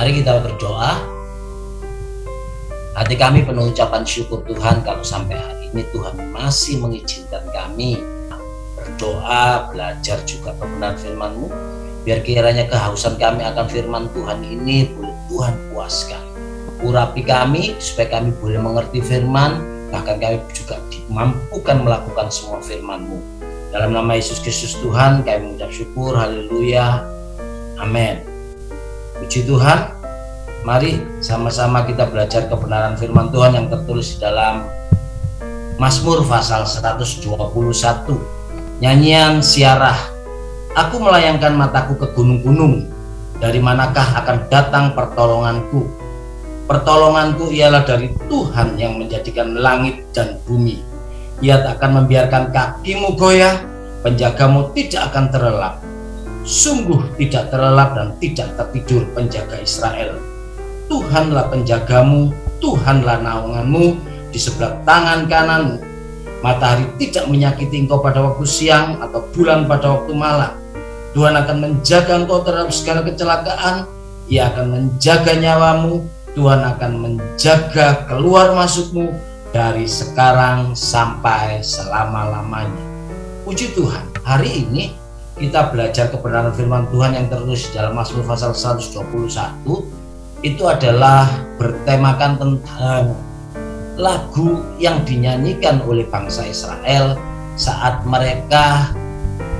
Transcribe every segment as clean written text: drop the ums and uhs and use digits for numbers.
Mari kita berdoa. Hati kami penuh ucapan syukur Tuhan kalau sampai hari ini Tuhan masih mengizinkan kami berdoa, belajar juga kebenaran firman-Mu. Biar kiranya kehausan kami akan firman Tuhan ini boleh Tuhan puaskan. Urapi kami supaya kami boleh mengerti firman, bahkan kami juga dimampukan melakukan semua firman-Mu. Dalam nama Yesus Kristus Tuhan kami mengucap syukur, haleluya, amin. Puji Tuhan. Mari sama-sama kita belajar kebenaran firman Tuhan yang tertulis di dalam Mazmur pasal 121. Nyanyian Siarah. Aku melayangkan mataku ke gunung-gunung, dari manakah akan datang pertolonganku? Pertolonganku ialah dari Tuhan yang menjadikan langit dan bumi. Ia tak akan membiarkan kakimu goyah, penjagamu tidak akan terlelap. Sungguh tidak terlelap dan tidak tertidur penjaga Israel. Tuhanlah penjagamu, Tuhanlah naunganmu di sebelah tangan kananmu. Matahari tidak menyakiti engkau pada waktu siang atau bulan pada waktu malam. Tuhan akan menjaga engkau terhadap segala kecelakaan. Ia akan menjaga nyawamu. Tuhan akan menjaga keluar masukmu dari sekarang sampai selama-lamanya. Puji Tuhan, hari ini kita belajar kebenaran firman Tuhan yang tertulis dalam Mazmur pasal 121. Itu adalah bertemakan tentang lagu yang dinyanyikan oleh bangsa Israel saat mereka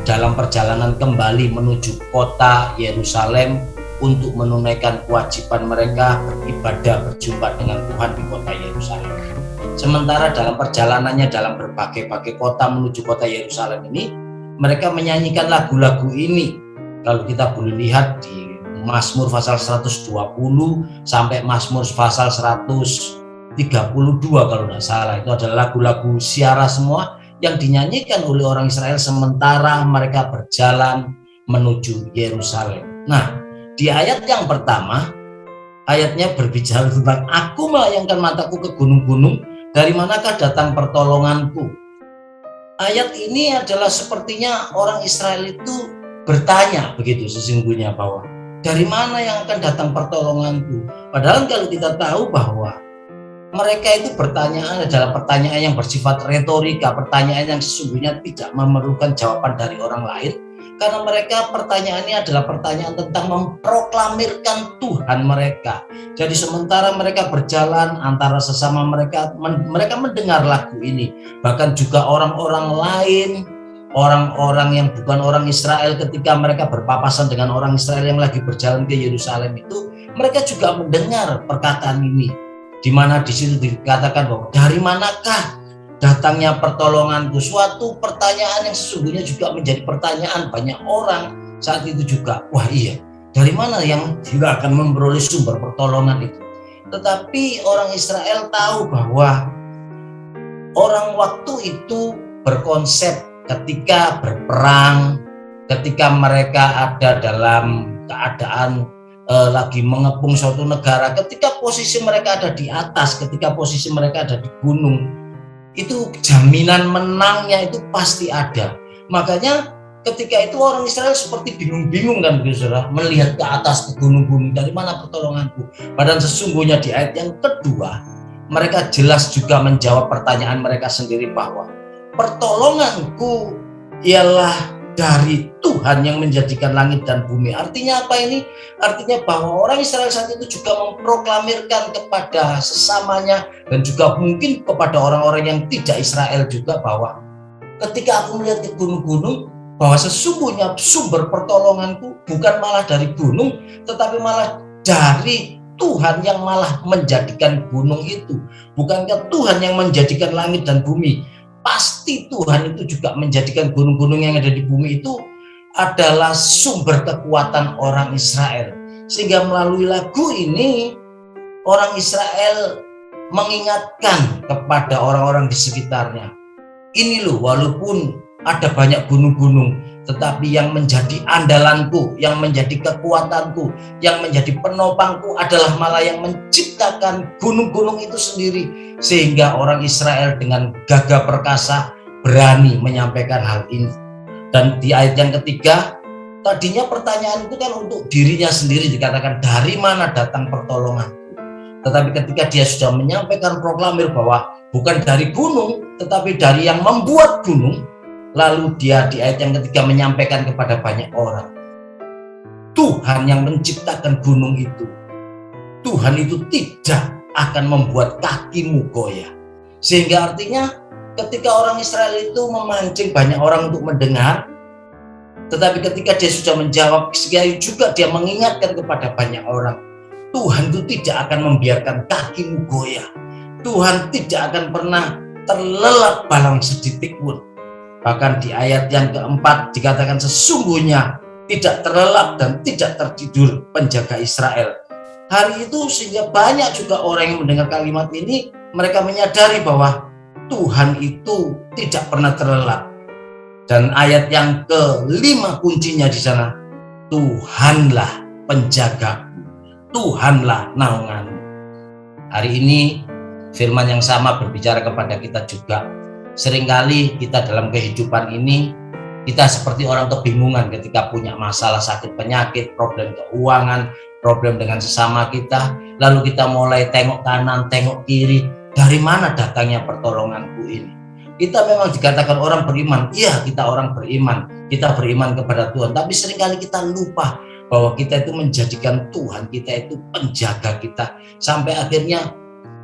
dalam perjalanan kembali menuju kota Yerusalem untuk menunaikan kewajiban mereka beribadah berjumpa dengan Tuhan di kota Yerusalem. Sementara dalam perjalanannya dalam berbagai-bagai kota menuju kota Yerusalem ini, mereka menyanyikan lagu-lagu ini. Kalau kita boleh lihat di Mazmur pasal 120 sampai Mazmur pasal 132 kalau tidak salah, itu adalah lagu-lagu siarah semua yang dinyanyikan oleh orang Israel sementara mereka berjalan menuju Yerusalem. Nah, di ayat yang pertama, ayatnya berbicara tentang aku melayangkan mataku ke gunung-gunung, dari manakah datang pertolonganku? Ayat ini adalah sepertinya orang Israel itu bertanya begitu sesungguhnya bahwa dari mana yang akan datang pertolonganku? Padahal kalau kita tahu bahwa mereka itu pertanyaan adalah pertanyaan yang bersifat retorika, pertanyaan yang sesungguhnya tidak memerlukan jawaban dari orang lain. Karena mereka pertanyaannya adalah pertanyaan tentang memproklamirkan Tuhan mereka. Jadi sementara mereka berjalan antara sesama mereka mendengar lagu ini. Bahkan juga orang-orang lain, orang-orang yang bukan orang Israel ketika mereka berpapasan dengan orang Israel yang lagi berjalan ke Yerusalem itu, mereka juga mendengar perkataan ini. Di mana di situ dikatakan bahwa dari manakah datangnya pertolonganku, suatu pertanyaan yang sesungguhnya juga menjadi pertanyaan banyak orang saat itu juga. Wah iya, dari mana yang tidak akan memperoleh sumber pertolongan itu? Tetapi orang Israel tahu bahwa orang waktu itu berkonsep ketika berperang, ketika mereka ada dalam keadaan lagi mengepung suatu negara, ketika posisi mereka ada di atas, ketika posisi mereka ada di gunung, itu jaminan menangnya itu pasti ada. Makanya ketika itu orang Israel seperti bingung-bingung kan saudara, melihat ke atas ke gunung-gunung, dari mana pertolonganku? Padahal sesungguhnya di ayat yang kedua mereka jelas juga menjawab pertanyaan mereka sendiri bahwa pertolonganku ialah dari Tuhan yang menjadikan langit dan bumi. Artinya apa ini? Artinya bahwa orang Israel saat itu juga memproklamirkan kepada sesamanya dan juga mungkin kepada orang-orang yang tidak Israel juga bahwa ketika aku melihat ke gunung-gunung, bahwa sesungguhnya sumber pertolonganku bukan malah dari gunung, tetapi malah dari Tuhan yang malah menjadikan gunung itu. Bukankah Tuhan yang menjadikan langit dan bumi? Pasti Tuhan itu juga menjadikan gunung-gunung yang ada di bumi itu adalah sumber kekuatan orang Israel. Sehingga melalui lagu ini orang Israel mengingatkan kepada orang-orang di sekitarnya. Ini loh, walaupun ada banyak gunung-gunung, tetapi yang menjadi andalanku, yang menjadi kekuatanku, yang menjadi penopangku adalah malah yang menciptakan gunung-gunung itu sendiri. Sehingga orang Israel dengan gagah perkasa berani menyampaikan hal ini. Dan di ayat yang ketiga, Tadinya pertanyaan itu kan untuk dirinya sendiri, dikatakan dari mana datang pertolongan. Tetapi ketika dia sudah menyampaikan proklamir bahwa bukan dari gunung, tetapi dari yang membuat gunung, lalu dia di ayat yang ketiga menyampaikan kepada banyak orang, Tuhan yang menciptakan gunung itu, Tuhan itu tidak akan membuat kakimu goyah. Sehingga artinya ketika orang Israel itu memancing banyak orang untuk mendengar, tetapi ketika dia sudah menjawab, sekali juga dia mengingatkan kepada banyak orang, Tuhan itu tidak akan membiarkan kakimu goyah. Tuhan tidak akan pernah terlelap balang sedetik pun. Bahkan di ayat yang keempat dikatakan sesungguhnya tidak terlelap dan tidak tertidur penjaga Israel. Hari itu sehingga banyak juga orang yang mendengar kalimat ini, mereka menyadari bahwa Tuhan itu tidak pernah terlelap. Dan ayat yang kelima kuncinya di sana, Tuhanlah penjagaku, Tuhanlah naunganmu. Hari ini firman yang sama berbicara kepada kita juga. Seringkali kita dalam kehidupan ini, kita seperti orang kebingungan ketika punya masalah sakit penyakit, problem keuangan, problem dengan sesama kita. Lalu kita mulai tengok kanan, tengok kiri, dari mana datangnya pertolonganku ini? Kita memang dikatakan orang beriman, iya kita orang beriman, kita beriman kepada Tuhan, tapi seringkali kita lupa bahwa kita itu menjadikan Tuhan kita itu penjaga kita, sampai akhirnya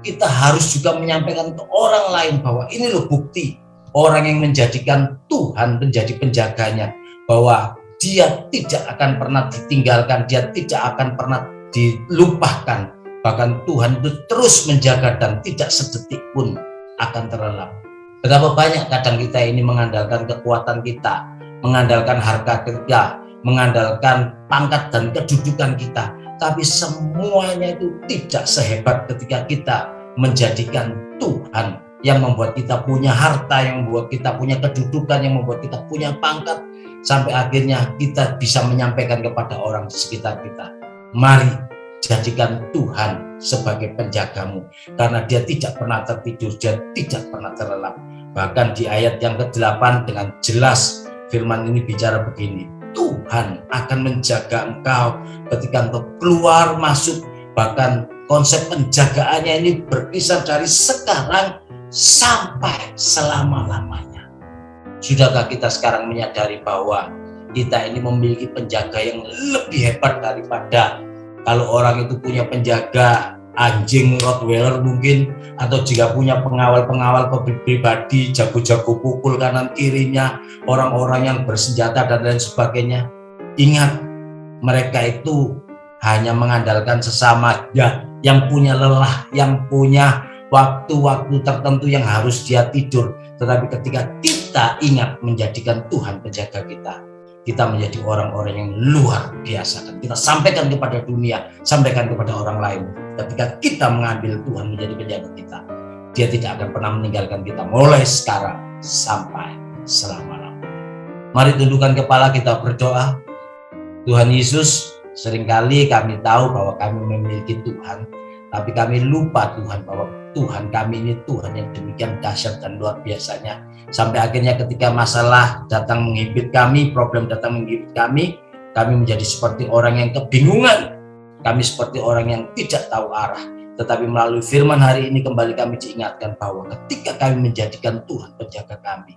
kita harus juga menyampaikan ke orang lain bahwa ini loh bukti orang yang menjadikan Tuhan menjadi penjaganya, bahwa dia tidak akan pernah ditinggalkan, dia tidak akan pernah dilupakan, bahkan Tuhan itu terus menjaga dan tidak sedetik pun akan terlelap. Betapa banyak kadang kita ini mengandalkan kekuatan kita, mengandalkan harga kerja, mengandalkan pangkat dan kedudukan kita, tapi semuanya itu tidak sehebat ketika kita menjadikan Tuhan yang membuat kita punya harta, yang membuat kita punya kedudukan, yang membuat kita punya pangkat, sampai akhirnya kita bisa menyampaikan kepada orang di sekitar kita, mari jadikan Tuhan sebagai penjagamu, karena dia tidak pernah tertidur, dia tidak pernah terlelap. Bahkan di ayat yang ke-8 dengan jelas firman ini bicara begini, Tuhan akan menjaga engkau ketika engkau keluar masuk. Bahkan konsep penjagaannya ini berkisar dari sekarang sampai selama-lamanya. Sudahkah kita sekarang menyadari bahwa kita ini memiliki penjaga yang lebih hebat daripada kalau orang itu punya penjaga anjing Rottweiler mungkin, atau jika punya pengawal-pengawal pribadi, jago-jago pukul kanan kirinya, orang-orang yang bersenjata dan lain sebagainya. Ingat, mereka itu hanya mengandalkan sesama yang punya lelah, yang punya waktu-waktu tertentu yang harus dia tidur. Tetapi ketika kita ingat menjadikan Tuhan penjaga kita menjadi orang-orang yang luar biasa. Dan kita sampaikan kepada dunia, sampaikan kepada orang lain. Ketika kita mengambil Tuhan menjadi penjaga kita, dia tidak akan pernah meninggalkan kita mulai sekarang sampai selama-lamanya. Mari tundukkan kepala, kita berdoa. Tuhan Yesus, seringkali kami tahu bahwa kami memiliki Tuhan, tapi kami lupa Tuhan bahwa Tuhan kami ini Tuhan yang demikian dahsyat dan luar biasanya. Sampai akhirnya ketika masalah datang menghimpit kami, problem datang menghimpit kami menjadi seperti orang yang kebingungan. Kami seperti orang yang tidak tahu arah. Tetapi melalui firman hari ini kembali kami diingatkan bahwa ketika kami menjadikan Tuhan penjaga kami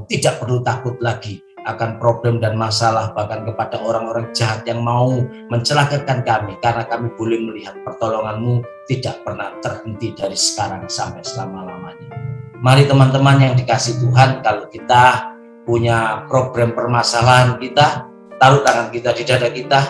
tidak perlu takut lagi akan problem dan masalah, bahkan kepada orang-orang jahat yang mau mencelakakan kami, karena kami boleh melihat pertolongan-Mu tidak pernah terhenti dari sekarang sampai selama-lamanya. Mari teman-teman yang dikasih Tuhan, kalau kita punya problem permasalahan, kita taruh tangan kita di dada kita.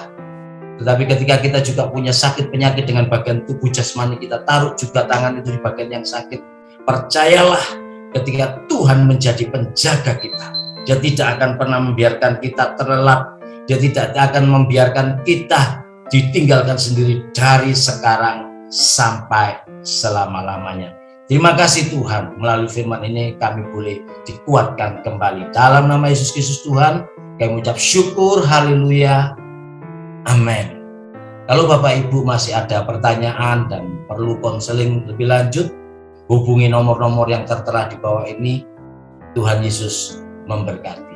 Tetapi ketika kita juga punya sakit penyakit dengan bagian tubuh jasmani, kita taruh juga tangan itu di bagian yang sakit. Percayalah, ketika Tuhan menjadi penjaga kita, Dia tidak akan pernah membiarkan kita terlelap. Dia tidak akan membiarkan kita ditinggalkan sendiri dari sekarang sampai selama-lamanya. Terima kasih Tuhan, melalui firman ini kami boleh dikuatkan kembali. Dalam nama Yesus Kristus Tuhan, kami mengucap syukur, haleluya, amin. Kalau Bapak Ibu masih ada pertanyaan dan perlu konseling lebih lanjut, hubungi nomor-nomor yang tertera di bawah ini. Tuhan Yesus memberkati.